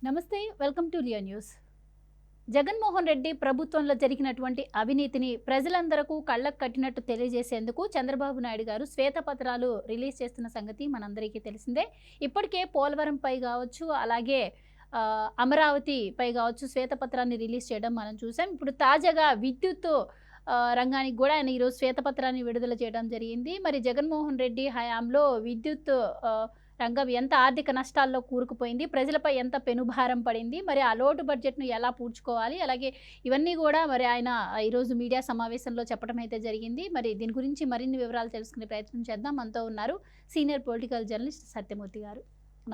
నమస్తే, welcome to Leo news. Jaganmohan Reddy ప్రభుత్వంలో జరిగినటువంటి అవినీతిని ప్రజలందరకు కళ్ళకు కట్టినట్టు తెలియజేసేందుకు చంద్రబాబు నాయుడు గారు శ్వేతపత్రాలు రిలీజ్ చేస్తున్న సంగతి మనందరికీ తెలిసిందే. ఇప్పటికే పోలవరంపై కావచ్చు, అలాగే అమరావతిపై కావచ్చు శ్వేతపత్రాన్ని రిలీజ్ చేయడం మనం చూసాం. ఇప్పుడు తాజాగా విద్యుత్ రంగానికి కూడా ఆయన ఈరోజు శ్వేతపత్రాన్ని విడుదల చేయడం జరిగింది. మరి జగన్మోహన్ రెడ్డి హయాంలో విద్యుత్ రంగం ఎంత ఆర్థిక నష్టాల్లో కూరుకుపోయింది, ప్రజలపై ఎంత పెనుభారం పడింది, మరి ఆ లోటు బడ్జెట్ను ఎలా పూడ్చుకోవాలి, అలాగే ఇవన్నీ కూడా మరి ఆయన ఈరోజు మీడియా సమావేశంలో చెప్పడం అయితే జరిగింది. మరి దీని గురించి మరిన్ని వివరాలు తెలుసుకునే ప్రయత్నం చేద్దాం. మనతో ఉన్నారు సీనియర్ పొలిటికల్ జర్నలిస్ట్ సత్యమూర్తి గారు.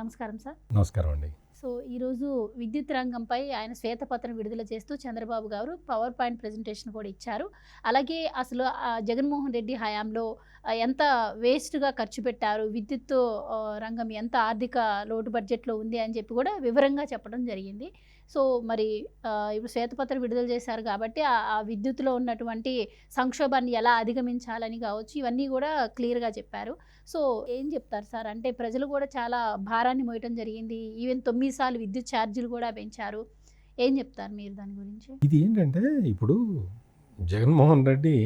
నమస్కారం సార్. నమస్కారం అండి. సో ఈరోజు విద్యుత్ రంగంపై ఆయన శ్వేతపత్రం విడుదల చేస్తూ చంద్రబాబు గారు పవర్ పాయింట్ ప్రజెంటేషన్ కూడా ఇచ్చారు. అలాగే అసలు జగన్మోహన్ రెడ్డి హయాంలో ఎంత వేస్ట్గా ఖర్చు పెట్టారు, విద్యుత్ రంగం ఎంత ఆర్థిక లోటు బడ్జెట్లో ఉంది అని చెప్పి కూడా వివరంగా చెప్పడం జరిగింది. సో మరి ఇప్పుడు శ్వేతపత్రం విడుదల చేశారు కాబట్టి ఆ విద్యుత్తులో ఉన్నటువంటి సంక్షోభాన్ని ఎలా అధిగమించాలని కావచ్చు, ఇవన్నీ కూడా క్లియర్గా చెప్పారు. సో ఏం చెప్తారు సార్? అంటే ప్రజలు కూడా చాలా భారాన్ని మోయటం జరిగింది. ఈవెన్ 9 సార్లు విద్యుత్ ఛార్జీలు కూడా పెంచారు. ఏం చెప్తారు మీరు దాని గురించి? ఇది ఏంటంటే ఇప్పుడు జగన్మోహన్ రెడ్డి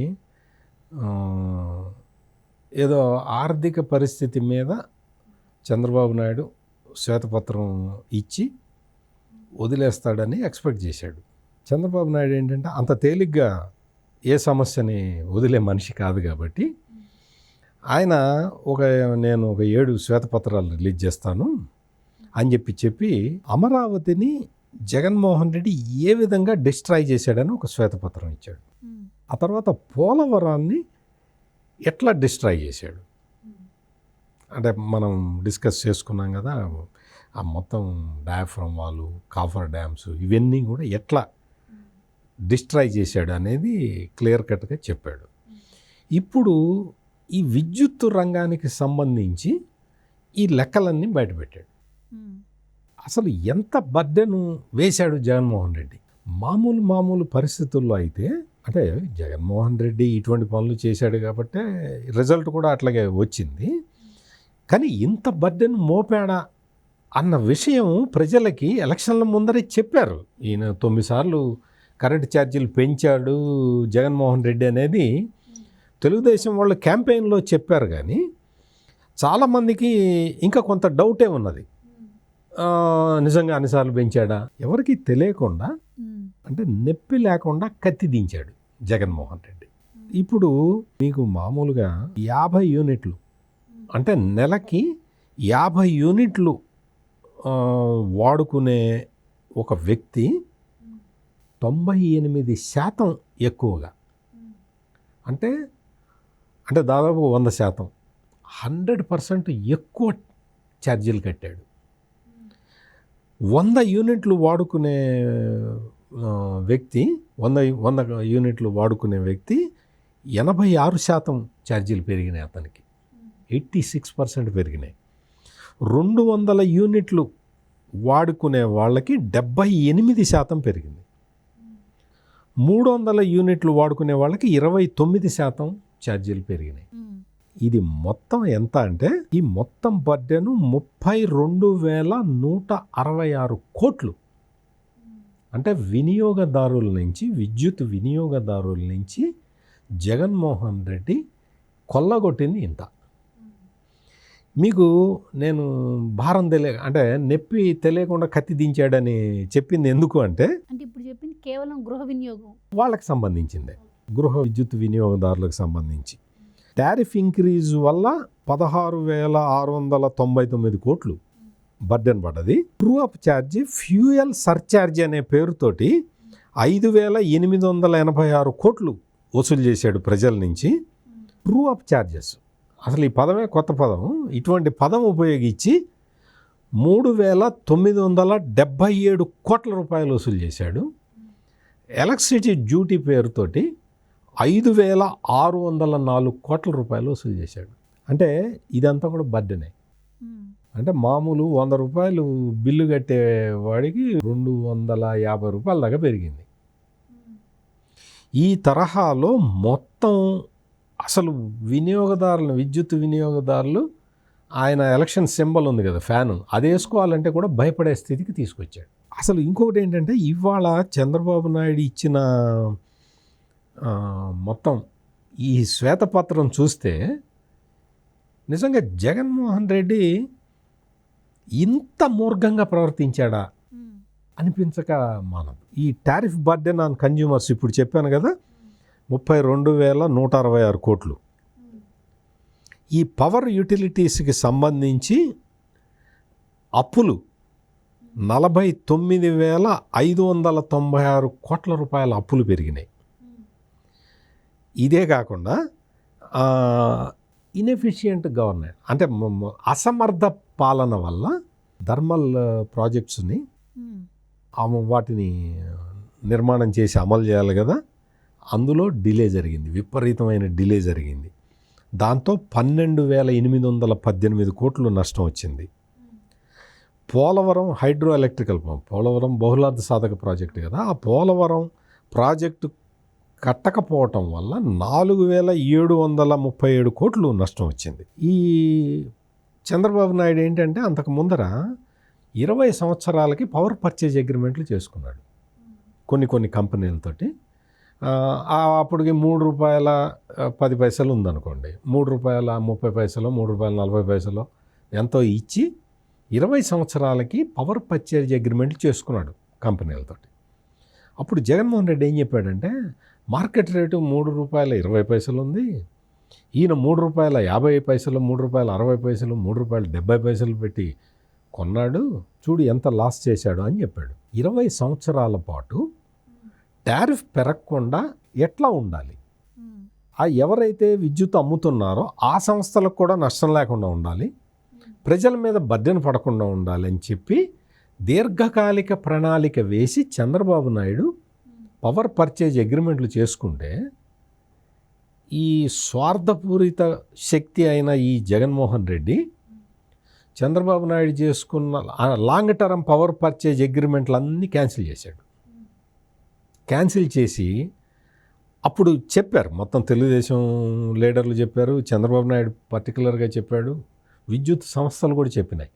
ఏదో ఆర్థిక పరిస్థితి మీద చంద్రబాబు నాయుడు శ్వేతపత్రం ఇచ్చి వదిలేస్తాడని ఎక్స్పెక్ట్ చేశాడు. చంద్రబాబు నాయుడు ఏంటంటే అంత తేలిగ్గా ఏ సమస్యని వదిలే మనిషి కాదు కాబట్టి ఆయన నేను ఒక 7 శ్వేతపత్రాలు రిలీజ్ చేస్తాను అని చెప్పి అమరావతిని జగన్మోహన్ రెడ్డి ఏ విధంగా డిస్ట్రాయ్ చేశాడని ఒక శ్వేతపత్రం ఇచ్చాడు. ఆ తర్వాత పోలవరాన్ని ఎట్లా డిస్ట్రాయ్ చేశాడు అంటే మనం డిస్కస్ చేసుకున్నాం కదా. ఆ మొత్తం డయాఫ్రమ్ వాలు, కాఫర్ డ్యామ్స్ ఇవన్నీ కూడా ఎట్లా డిస్ట్రాయ్ చేశాడు అనేది క్లియర్ కట్గా చెప్పాడు. ఇప్పుడు ఈ విద్యుత్ రంగానికి సంబంధించి ఈ లెక్కలన్నీ బయటపెట్టాడు. అసలు ఎంత బర్డెను వేశాడు జగన్మోహన్ రెడ్డి. మామూలు పరిస్థితుల్లో అయితే అంటే జగన్మోహన్ రెడ్డి ఇటువంటి పనులు చేశాడు కాబట్టి రిజల్ట్ కూడా అట్లాగే వచ్చింది. కానీ ఇంత బర్డెను మోపాడా అన్న విషయం ప్రజలకి ఎలక్షన్ల ముందరే చెప్పారు. ఈయన 9 సార్లు కరెంటు ఛార్జీలు పెంచాడు జగన్మోహన్ రెడ్డి అనేది తెలుగుదేశం వాళ్ళు క్యాంపెయిన్లో చెప్పారు. కానీ చాలామందికి ఇంకా కొంత డౌటే ఉన్నది. నిజంగా అన్నిసార్లు పెంచాడా ఎవరికి తెలియకుండా, అంటే నొప్పి లేకుండా కత్తి దించాడు జగన్మోహన్ రెడ్డి. ఇప్పుడు మీకు మామూలుగా 50 యూనిట్లు అంటే నెలకి 50 యూనిట్లు వాడుకునే ఒక వ్యక్తి 98% ఎక్కువగా అంటే దాదాపు 100%, 100% ఎక్కువ ఛార్జీలు కట్టాడు. 100 యూనిట్లు వాడుకునే వ్యక్తి 100 యూనిట్లు వాడుకునే వ్యక్తి 86% ఛార్జీలు పెరిగినాయి. అతనికి 86% పెరిగినాయి. 200 యూనిట్లు వాడుకునే వాళ్ళకి 78% పెరిగింది. 300 యూనిట్లు వాడుకునే వాళ్ళకి 29% ఛార్జీలు పెరిగినాయి. ఇది మొత్తం ఎంత అంటే ఈ మొత్తం బర్డెను 32,166 కోట్లు. అంటే వినియోగదారుల నుంచి, విద్యుత్ వినియోగదారుల నుంచి జగన్మోహన్ రెడ్డి కొల్లగొట్టింది ఇంత. మీకు నేను భారం అంటే నొప్పి తెలియకుండా కత్తి దించాడని చెప్పింది ఎందుకు అంటే ఇప్పుడు చెప్పింది కేవలం గృహ వినియోగం వాళ్ళకి సంబంధించిందే, గృహ విద్యుత్ వినియోగదారులకు సంబంధించి. టారిఫ్ ఇంక్రీజ్ వల్ల 16,699 కోట్లు బర్డెన్ పడ్డది. ట్రూ అప్ ఛార్జీ, ఫ్యూయల్ సర్ఛార్జీ అనే పేరుతోటి 5,886 కోట్లు వసూలు చేశాడు ప్రజల నుంచి. ట్రూ అప్ ఛార్జెస్, అసలు ఈ పదమే కొత్త పదం. ఇటువంటి పదం ఉపయోగించి 3,977 కోట్ల రూపాయలు వసూలు చేశాడు. ఎలక్ట్రిసిటీ డ్యూటీ పేరుతోటి 5,604 కోట్ల రూపాయలు వసూలు చేశాడు. అంటే ఇదంతా కూడా బర్డెనే. అంటే మామూలు 100 రూపాయలు బిల్లు కట్టేవాడికి 250 రూపాయల దాకా పెరిగింది. ఈ తరహాలో మొత్తం అసలు విద్యుత్ వినియోగదారులు ఆయన ఎలక్షన్ సింబల్ ఉంది కదా ఫ్యాను, అది వేసుకోవాలంటే కూడా భయపడే స్థితికి తీసుకొచ్చాడు. అసలు ఇంకొకటి ఏంటంటే ఇవాళ చంద్రబాబు నాయుడు ఇచ్చిన మొత్తం ఈ శ్వేతపత్రం చూస్తే నిజంగా జగన్మోహన్ రెడ్డి ఇంత మూర్ఘంగా ప్రవర్తించాడా అనిపించక మానదు. ఈ టారిఫ్ బర్డెన్ ఆన్ కన్జ్యూమర్స్ ఇప్పుడు చెప్పాను కదా, 32,166 కోట్లు. ఈ పవర్ యూటిలిటీస్కి సంబంధించి అప్పులు 49,596 కోట్ల రూపాయల అప్పులు పెరిగినాయి. ఇదే కాకుండా ఇన్ఎఫిషియంట్ గవర్నెన్స్ అంటే అసమర్థ పాలన వల్ల థర్మల్ ప్రాజెక్ట్స్ని వాటిని నిర్మాణం చేసి అమలు చేయాలి కదా, అందులో డిలే జరిగింది, విపరీతమైన డిలే జరిగింది. దాంతో 12,818 కోట్లు నష్టం వచ్చింది. Polavaram hydro electrical pump, Polavaram బహుళార్థ సాధక ప్రాజెక్టు కదా, ఆ పోలవరం ప్రాజెక్టు కట్టకపోవటం వల్ల 4,737 కోట్లు నష్టం వచ్చింది. ఈ చంద్రబాబు నాయుడు ఏంటంటే అంతకు ముందర 20 సంవత్సరాలకి పవర్ పర్చేజ్ అగ్రిమెంట్లు చేసుకున్నాడు కొన్ని కంపెనీలతోటి. అప్పటికి ₹3.10 ఉందనుకోండి, ₹3.30, ₹3.40 ఎంతో ఇచ్చి 20 సంవత్సరాలకి పవర్ పర్చేజ్ అగ్రిమెంట్లు చేసుకున్నాడు కంపెనీలతోటి. అప్పుడు జగన్మోహన్ రెడ్డి ఏం చెప్పాడంటే మార్కెట్ రేటు ₹3.20 ఉంది, ఈయన ₹3.50, ₹3.60, ₹3.70 పెట్టి కొన్నాడు, చూడు ఎంత లాస్ చేశాడు అని చెప్పాడు. 20 సంవత్సరాల పాటు టారిఫ్ పెరగకుండా ఎట్లా ఉండాలి, ఎవరైతే విద్యుత్ అమ్ముతున్నారో ఆ సంస్థలకు కూడా నష్టం లేకుండా ఉండాలి, ప్రజల మీద బర్డెన్ పడకుండా ఉండాలి అని చెప్పి దీర్ఘకాలిక ప్రణాళిక వేసి చంద్రబాబు నాయుడు పవర్ పర్చేజ్ అగ్రిమెంట్లు చేసుకుంటే, ఈ స్వార్థపూరిత శక్తి అయిన ఈ జగన్మోహన్ రెడ్డి చంద్రబాబు నాయుడు చేసుకున్న లాంగ్ టర్మ్ పవర్ పర్చేజ్ అగ్రిమెంట్లు అన్నీ క్యాన్సిల్ చేశాడు. క్యాన్సిల్ చేసి అప్పుడు చెప్పారు, మొత్తం తెలుగుదేశం లీడర్లు చెప్పారు, చంద్రబాబు నాయుడు పర్టికులర్గా చెప్పాడు, విద్యుత్ సంస్థలు కూడా చెప్పినాయి,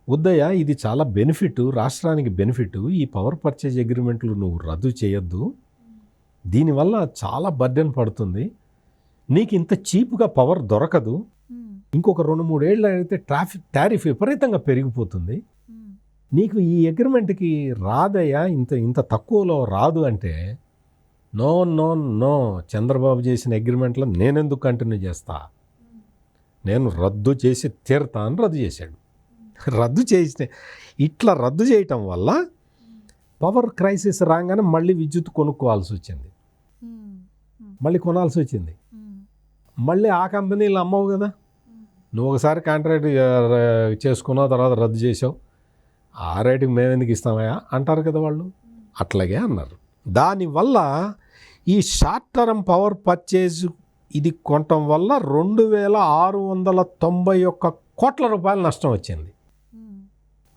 ఉద్దయ్య ఇది చాలా బెనిఫిట్, రాష్ట్రానికి బెనిఫిట్, ఈ పవర్ పర్చేజ్ అగ్రిమెంట్లు నువ్వు రద్దు చేయొద్దు, దీనివల్ల చాలా బర్డెన్ పడుతుంది, నీకు ఇంత చీప్గా పవర్ దొరకదు, ఇంకొక 2-3 ఏళ్ళు అయితే టారిఫ్ విపరీతంగా పెరిగిపోతుంది, నీకు ఈ అగ్రిమెంట్కి రాదయ్యా, ఇంత తక్కువలో రాదు అంటే, నో నో నో చంద్రబాబు చేసిన అగ్రిమెంట్లో నేనెందుకు కంటిన్యూ చేస్తా, నేను రద్దు చేసి తీరుతా అని రద్దు చేశాడు. ఇట్లా రద్దు చేయటం వల్ల పవర్ క్రైసిస్ రాగానే మళ్ళీ విద్యుత్ కొనుక్కోవాల్సి వచ్చింది, మళ్ళీ కొనాల్సి వచ్చింది, మళ్ళీ ఆ కంపెనీలు అమ్మవు కదా, నువ్వు ఒకసారి కాంట్రాక్ట్ చేసుకున్నావు తర్వాత రద్దు చేసావు, ఆ రేటుకి మేము ఎందుకు ఇస్తామయ్యా అంటారు కదా వాళ్ళు, అట్లాగే అన్నారు. దానివల్ల ఈ షార్ట్ టర్మ్ పవర్ పర్చేజ్ ఇది కొనటం వల్ల 2,691 కోట్ల రూపాయల నష్టం వచ్చింది.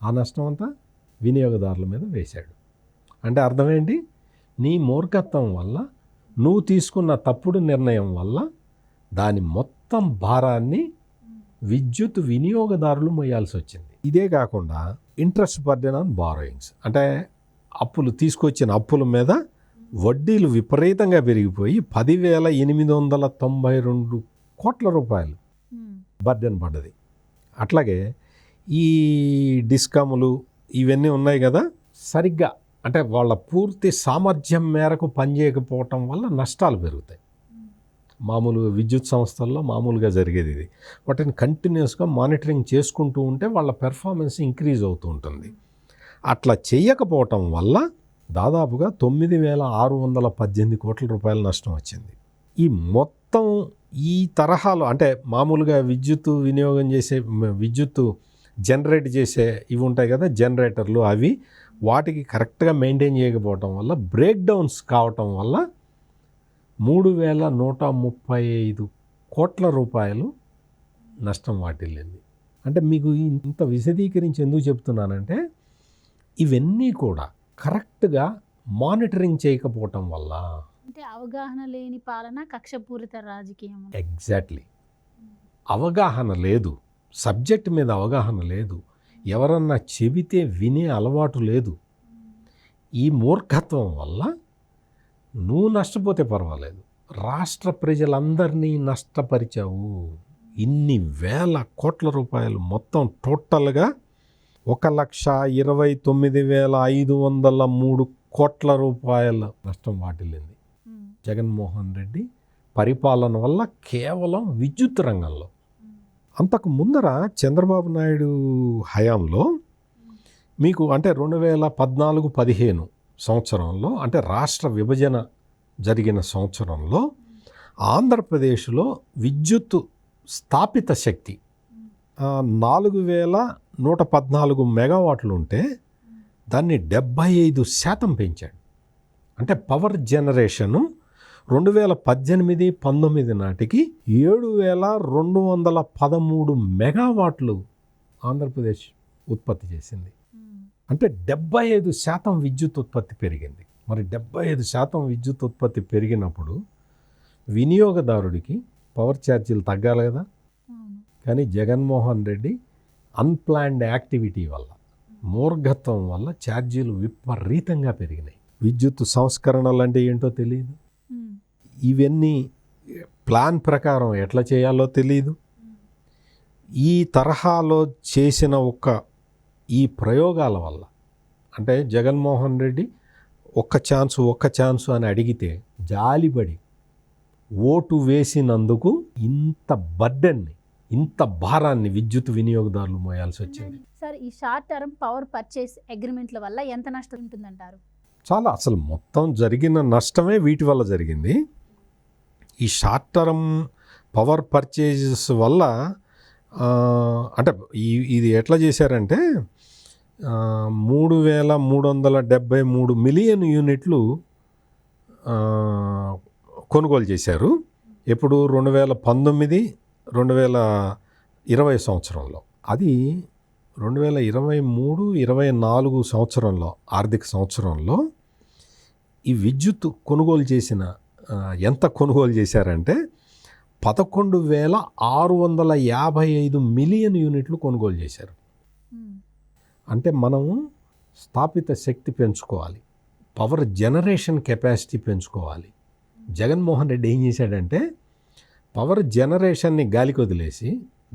ఆ నష్టం అంతా వినియోగదారుల మీద వేశాడు. అంటే అర్థమేంటి, నీ మూర్ఖత్వం వల్ల, నువ్వు తీసుకున్న తప్పుడు నిర్ణయం వల్ల దాని మొత్తం భారాన్ని విద్యుత్ వినియోగదారులు మోయాల్సి వచ్చింది. ఇదే కాకుండా ఇంట్రెస్ట్ బర్డెన్ ఆన్ బారోయింగ్స్, అంటే అప్పులు తీసుకొచ్చిన అప్పుల మీద వడ్డీలు విపరీతంగా పెరిగిపోయి 10,892 కోట్ల రూపాయలు బర్డెన్ పడ్డది. అట్లాగే ఈ డిస్కమ్లు ఇవన్నీ ఉన్నాయి కదా, సరిగ్గా అంటే వాళ్ళ పూర్తి సామర్థ్యం మేరకు పనిచేయకపోవటం వల్ల నష్టాలు పెరుగుతాయి. మామూలుగా విద్యుత్ సంస్థల్లో మామూలుగా జరిగేది ఇది. వాటిని కంటిన్యూస్గా మానిటరింగ్ చేసుకుంటూ ఉంటే వాళ్ళ పెర్ఫార్మెన్స్ ఇంక్రీజ్ అవుతూ ఉంటుంది. అట్లా చేయకపోవటం వల్ల దాదాపుగా 9,618 కోట్ల రూపాయల నష్టం వచ్చింది. ఈ మొత్తం ఈ తరహాలో అంటే మామూలుగా విద్యుత్ వినియోగం చేసే విద్యుత్ జనరేట్ చేసే ఇవి ఉంటాయి కదా జనరేటర్లు, అవి వాటికి కరెక్ట్గా మెయింటైన్ చేయకపోవటం వల్ల బ్రేక్ డౌన్స్ కావటం వల్ల 3,135 కోట్ల రూపాయలు నష్టం వాటిల్లింది. అంటే మీకు ఇంత విశదీకరించి ఎందుకు చెప్తున్నానంటే ఇవన్నీ కూడా కరెక్ట్గా మానిటరింగ్ చేయకపోవటం వల్ల, అంటే అవగాహన లేని పాలన, కక్షపూరిత రాజకీయం. ఎగ్జాక్ట్లీ అవగాహన లేదు. సబ్జెక్ట్ మీద అవగాహన లేదు, ఎవరన్నా చెబితే వినే అలవాటు లేదు. ఈ మూర్ఖత్వం వల్ల నువ్వు నష్టపోతే పర్వాలేదు, రాష్ట్ర ప్రజలందరినీ నష్టపరిచావు. ఇన్ని వేల కోట్ల రూపాయలు మొత్తం టోటల్గా 1,29,503 కోట్ల రూపాయల నష్టం వాటిల్లింది జగన్మోహన్ రెడ్డి పరిపాలన వల్ల, కేవలం విద్యుత్ రంగంలో. అంతకు ముందర చంద్రబాబు నాయుడు హయాంలో మీకు అంటే 2014-15 సంవత్సరంలో, అంటే రాష్ట్ర విభజన జరిగిన సంవత్సరంలో ఆంధ్రప్రదేశ్లో విద్యుత్ స్థాపిత శక్తి 4,114 మెగావాట్లు ఉంటే దాన్ని 75% పెంచాడు. అంటే పవర్ జనరేషను 2018-19 నాటికి 7,213 మెగావాట్లు ఆంధ్రప్రదేశ్ ఉత్పత్తి చేసింది. అంటే 75% విద్యుత్ ఉత్పత్తి పెరిగింది. మరి 75% విద్యుత్ ఉత్పత్తి పెరిగినప్పుడు వినియోగదారుడికి పవర్ ఛార్జీలు తగ్గాలి కదా. కానీ జగన్మోహన్ రెడ్డి అన్ప్లాన్డ్ యాక్టివిటీ వల్ల, మూర్ఘత్వం వల్ల ఛార్జీలు విపరీతంగా పెరిగినాయి. విద్యుత్ సంస్కరణలు అంటే ఏంటో తెలియదు, ఇవన్నీ ప్లాన్ ప్రకారం ఎట్లా చేయాలో తెలియదు. ఈ తరహాలో చేసిన ఈ ప్రయోగాల వల్ల, అంటే జగన్మోహన్ రెడ్డి ఒక్క ఛాన్సు అని అడిగితే జాలిపడి ఓటు వేసినందుకు ఇంత బర్డెన్ని, ఇంత భారాన్ని విద్యుత్ వినియోగదారులు మోయాల్సి వచ్చింది. సార్, ఈ షార్ట్ టర్మ్ పవర్ పర్చేస్ అగ్రిమెంట్ల వల్ల ఎంత నష్టం ఉంటుందంటారు? చాలా, అసలు మొత్తం జరిగిన నష్టమే వీటి వల్ల జరిగింది. ఈ షార్ట్ టర్మ్ పవర్ పర్చేజెస్ వల్ల అంటే ఇది ఎట్లా చేశారంటే 3,373 మిలియన్ యూనిట్లు కొనుగోలు చేశారు. ఎప్పుడు 2019-2020 సంవత్సరంలో. అది 2023-24 సంవత్సరంలో, ఆర్థిక సంవత్సరంలో ఈ విద్యుత్ కొనుగోలు చేసిన ఎంత కొనుగోలు చేశారంటే 11,655 మిలియన్ యూనిట్లు కొనుగోలు చేశారు. అంటే మనము స్థాపిత శక్తి పెంచుకోవాలి, పవర్ జనరేషన్ కెపాసిటీ పెంచుకోవాలి. జగన్మోహన్ రెడ్డి ఏం చేశాడంటే పవర్ జనరేషన్ని గాలికి వదిలేసి,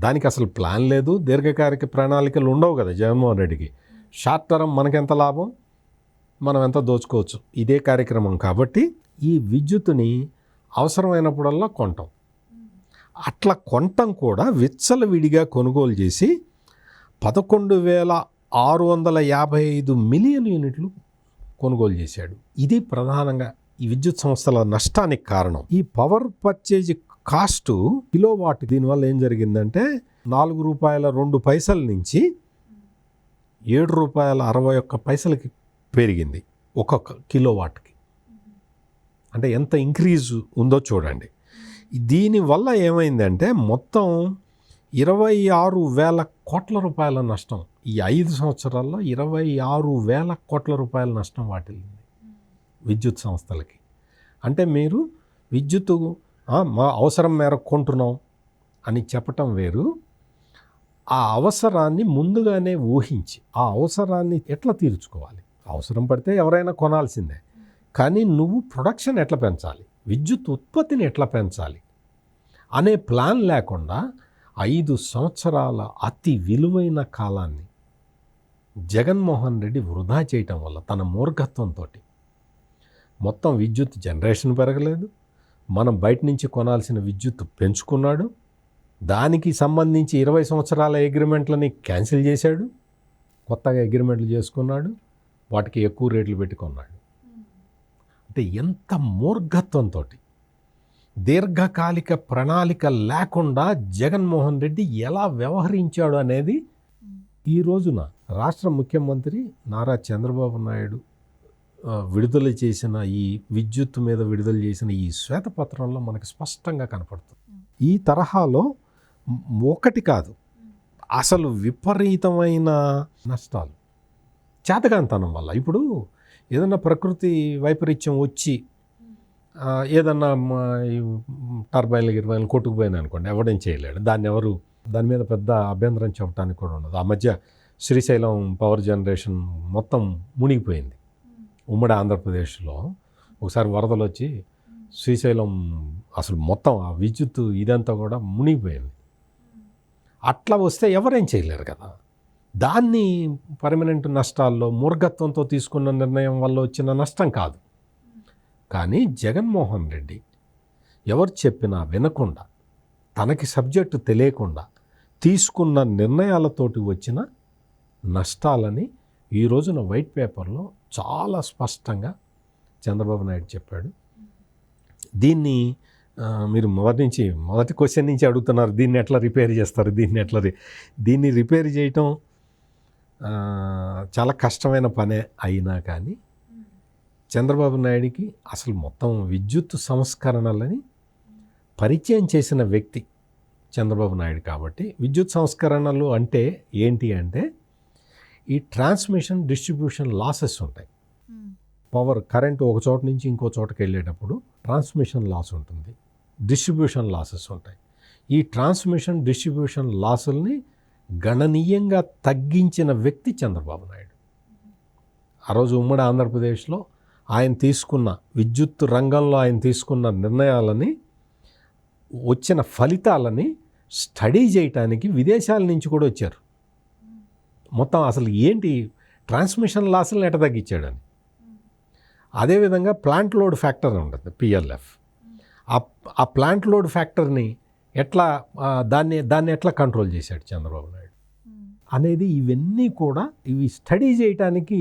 దానికి అసలు ప్లాన్ లేదు, దీర్ఘకాలిక ప్రణాళికలు ఉండవు కదా జగన్మోహన్ రెడ్డికి. షార్ట్ టర్మ్ మనకెంత లాభం, మనం ఎంత దోచుకోవచ్చు, ఇదే కార్యక్రమం. కాబట్టి ఈ విద్యుత్తుని అవసరమైనప్పుడల్లా కొంటాం. అట్లా కొంటాం కూడా విచ్చలవిడిగా కొనుగోలు చేసి 11,655 మిలియన్ యూనిట్లు కొనుగోలు చేశాడు. ఇది ప్రధానంగా ఈ విద్యుత్ సంస్థల నష్టానికి కారణం. ఈ పవర్ పర్చేజ్ కాస్టు కిలోవాట్, దీనివల్ల ఏం జరిగిందంటే ₹4.02 నుంచి ₹7.61 పెరిగింది ఒక్కొక్క కిలోవాట్కి. అంటే ఎంత ఇంక్రీజ్ ఉందో చూడండి. దీనివల్ల ఏమైందంటే మొత్తం 26,000 కోట్ల రూపాయల నష్టం, ఈ 5 సంవత్సరాల్లో 26,000 కోట్ల రూపాయల నష్టం వాటిల్లింది విద్యుత్ సంస్థలకి. అంటే మీరు విద్యుత్తు మా అవసరం మేరకు కొంటున్నాం అని చెప్పటం వేరు, ఆ అవసరాన్ని ముందుగానే ఊహించి ఆ అవసరాన్ని ఎట్లా తీర్చుకోవాలి. అవసరం పడితే ఎవరైనా కొనాల్సిందే, కానీ నువ్వు ప్రొడక్షన్ ఎట్లా పెంచాలి, విద్యుత్ ఉత్పత్తిని ఎట్లా పెంచాలి అనే ప్లాన్ లేకుండా 5 సంవత్సరాల అతి విలువైన కాలాన్ని జగన్మోహన్ రెడ్డి వృధా చేయటం వల్ల, తన మూర్ఖత్వంతో మొత్తం విద్యుత్ జనరేషన్ పెరగలేదు, మనం బయట నుంచి కొనాల్సిన విద్యుత్ పెంచుకున్నాడు, దానికి సంబంధించి 20 సంవత్సరాల అగ్రిమెంట్లని క్యాన్సిల్ చేశాడు, కొత్తగా అగ్రిమెంట్లు చేసుకున్నాడు, వాటికి ఎక్కువ రేట్లు పెట్టుకున్నాడు. అంటే ఎంత మూర్ఖత్వంతో, దీర్ఘకాలిక ప్రణాళిక లేకుండా జగన్మోహన్ రెడ్డి ఎలా వ్యవహరించాడు అనేది ఈ రోజున రాష్ట్ర ముఖ్యమంత్రి నారా చంద్రబాబు నాయుడు విడుదల చేసిన ఈ విద్యుత్ మీద విడుదల చేసిన ఈ శ్వేతపత్రంలో మనకు స్పష్టంగా కనపడుతుంది. ఈ తరహాలో ఒకటి కాదు, అసలు విపరీతమైన నష్టాలు చేతకాంతనం వల్ల. ఇప్పుడు ఏదన్నా ప్రకృతి వైపరీత్యం వచ్చి ఏదన్నా టర్బైన్లు కొట్టుకుపోయినా అనుకోండి, ఎవడేం చేయలేడు, దాన్ని ఎవరు దాని మీద పెద్ద అభ్యంతరం చెప్పడానికి కూడా ఉండదు. ఆ మధ్య శ్రీశైలం పవర్ జనరేషన్ మొత్తం మునిగిపోయింది. ఉమ్మడి ఆంధ్రప్రదేశ్లో ఒకసారి వరదలు వచ్చి శ్రీశైలం అసలు మొత్తం ఆ విద్యుత్ ఇదంతా కూడా మునిగిపోయింది. అట్లా వస్తే ఎవరేం చేయలేరు కదా. దాన్ని పర్మనెంట్ నష్టాల్లో మూర్ఘత్వంతో తీసుకున్న నిర్ణయం వల్ల వచ్చిన నష్టం కాదు. కానీ జగన్మోహన్ రెడ్డి ఎవరు చెప్పినా వినకుండా, తనకి సబ్జెక్టు తెలియకుండా తీసుకున్న నిర్ణయాలతోటి వచ్చిన నష్టాలని ఈ రోజున వైట్ పేపర్లో చాలా స్పష్టంగా చంద్రబాబు నాయుడు చెప్పాడు. దీన్ని మీరు మొదటి క్వశ్చన్ నుంచి అడుగుతున్నారు, దీన్ని ఎట్లా రిపేర్ చేస్తారు, దీన్ని రిపేర్ చేయటం చాలా కష్టమైన పనే అయినా కానీ చంద్రబాబు నాయుడికి అసలు మొత్తం విద్యుత్ సంస్కరణలని పరిచయం చేసిన వ్యక్తి చంద్రబాబు నాయుడు. కాబట్టి విద్యుత్ సంస్కరణలు అంటే ఏంటి అంటే ఈ ట్రాన్స్మిషన్ డిస్ట్రిబ్యూషన్ లాసెస్ ఉంటాయి. పవర్ కరెంటు ఒక చోట నుంచి ఇంకో చోటకి వెళ్ళేటప్పుడు ట్రాన్స్మిషన్ లాస్ ఉంటుంది, డిస్ట్రిబ్యూషన్ లాసెస్ ఉంటాయి. ఈ ట్రాన్స్మిషన్ డిస్ట్రిబ్యూషన్ లాసుల్ని గణనీయంగా తగ్గించిన వ్యక్తి చంద్రబాబు నాయుడు. ఆ రోజు ఉమ్మడి ఆంధ్రప్రదేశ్లో ఆయన తీసుకున్న విద్యుత్ రంగంలో ఆయన తీసుకున్న నిర్ణయాలని, వచ్చిన ఫలితాలని స్టడీ చేయటానికి విదేశాల నుంచి కూడా వచ్చారు. మొత్తం అసలు ఏంటి ట్రాన్స్మిషన్ లాసులను ఎట్ట తగ్గించాడని. అదేవిధంగా ప్లాంట్ లోడ్ ఫ్యాక్టర్ ఉంటుంది, పిఎల్ఎఫ్. ఆ ప్లాంట్ లోడ్ ఫ్యాక్టర్ని ఎట్లా దాన్ని ఎట్లా కంట్రోల్ చేశాడు చంద్రబాబు నాయుడు అనేది, ఇవన్నీ కూడా ఇవి స్టడీ చేయటానికి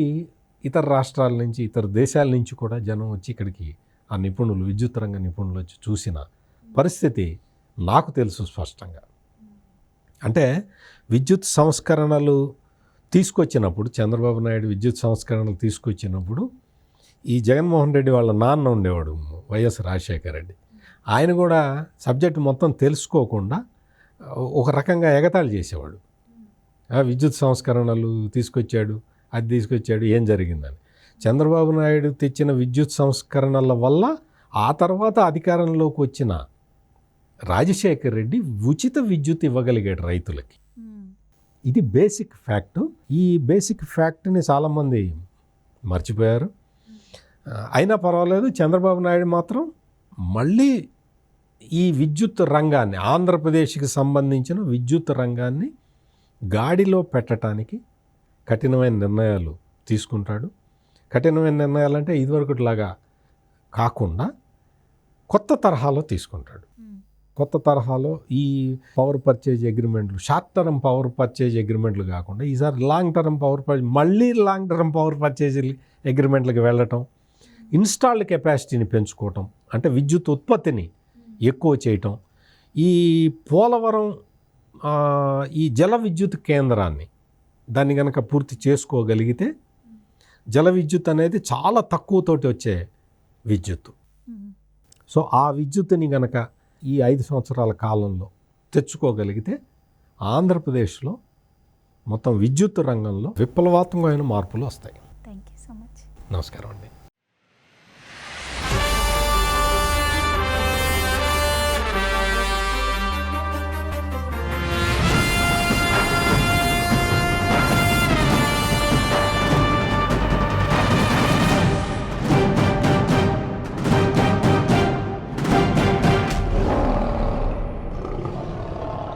ఇతర రాష్ట్రాల నుంచి, ఇతర దేశాల నుంచి కూడా జనం వచ్చి ఇక్కడికి ఆ నిపుణులు, విద్యుత్ రంగ నిపుణులు వచ్చి చూసిన పరిస్థితి నాకు తెలుసు స్పష్టంగా. అంటే విద్యుత్ సంస్కరణలు తీసుకొచ్చినప్పుడు, చంద్రబాబు నాయుడు విద్యుత్ సంస్కరణలు తీసుకొచ్చినప్పుడు ఈ జగన్మోహన్ రెడ్డి వాళ్ళ నాన్న ఉండేవాడు, వైఎస్ రాజశేఖర రెడ్డి. ఆయన కూడా సబ్జెక్ట్ మొత్తం తెలుసుకోకుండా ఒక రకంగా ఎగతాళి చేసేవాడు. విద్యుత్ సంస్కరణలు తీసుకొచ్చాడు, అది తీసుకొచ్చాడు, ఏం జరిగిందని. చంద్రబాబు నాయుడు తెచ్చిన విద్యుత్ సంస్కరణల వల్ల ఆ తర్వాత అధికారంలోకి వచ్చిన రాజశేఖర్ రెడ్డి ఉచిత విద్యుత్ ఇవ్వగలిగాడు రైతులకి. ఇది బేసిక్ ఫ్యాక్ట్. ఈ బేసిక్ ఫ్యాక్ట్ని చాలామంది మర్చిపోయారు. అయినా పర్వాలేదు, చంద్రబాబు నాయుడు మాత్రం మళ్ళీ ఈ విద్యుత్ రంగాన్ని, ఆంధ్రప్రదేశ్కి సంబంధించిన విద్యుత్ రంగాన్ని గాడిలో పెట్టడానికి కఠినమైన నిర్ణయాలు తీసుకుంటాడు. కఠినమైన నిర్ణయాలు అంటే ఇదివరకులాగా కాకుండా కొత్త తరహాలో తీసుకుంటాడు. కొత్త తరహాలో ఈ పవర్ పర్చేజ్ అగ్రిమెంట్లు, షార్ట్ టర్మ్ పవర్ పర్చేజ్ అగ్రిమెంట్లు కాకుండా ఈసారి long term long term power purchase అగ్రిమెంట్లకు వెళ్ళటం, ఇన్స్టాల్డ్ కెపాసిటీని పెంచుకోవటం, అంటే విద్యుత్ ఉత్పత్తిని ఎక్కువ చేయటం. ఈ పోలవరం ఈ జల విద్యుత్ కేంద్రాన్ని దాన్ని కనుక పూర్తి చేసుకోగలిగితే, జల విద్యుత్ అనేది చాలా తక్కువతోటి వచ్చే విద్యుత్తు. సో ఆ విద్యుత్తుని కనుక ఈ 5 సంవత్సరాల కాలంలో తెచ్చుకోగలిగితే ఆంధ్రప్రదేశ్లో మొత్తం విద్యుత్ రంగంలో విప్లవాత్మకమైన మార్పులు వస్తాయి. Thank you so much. నమస్కారం అండి.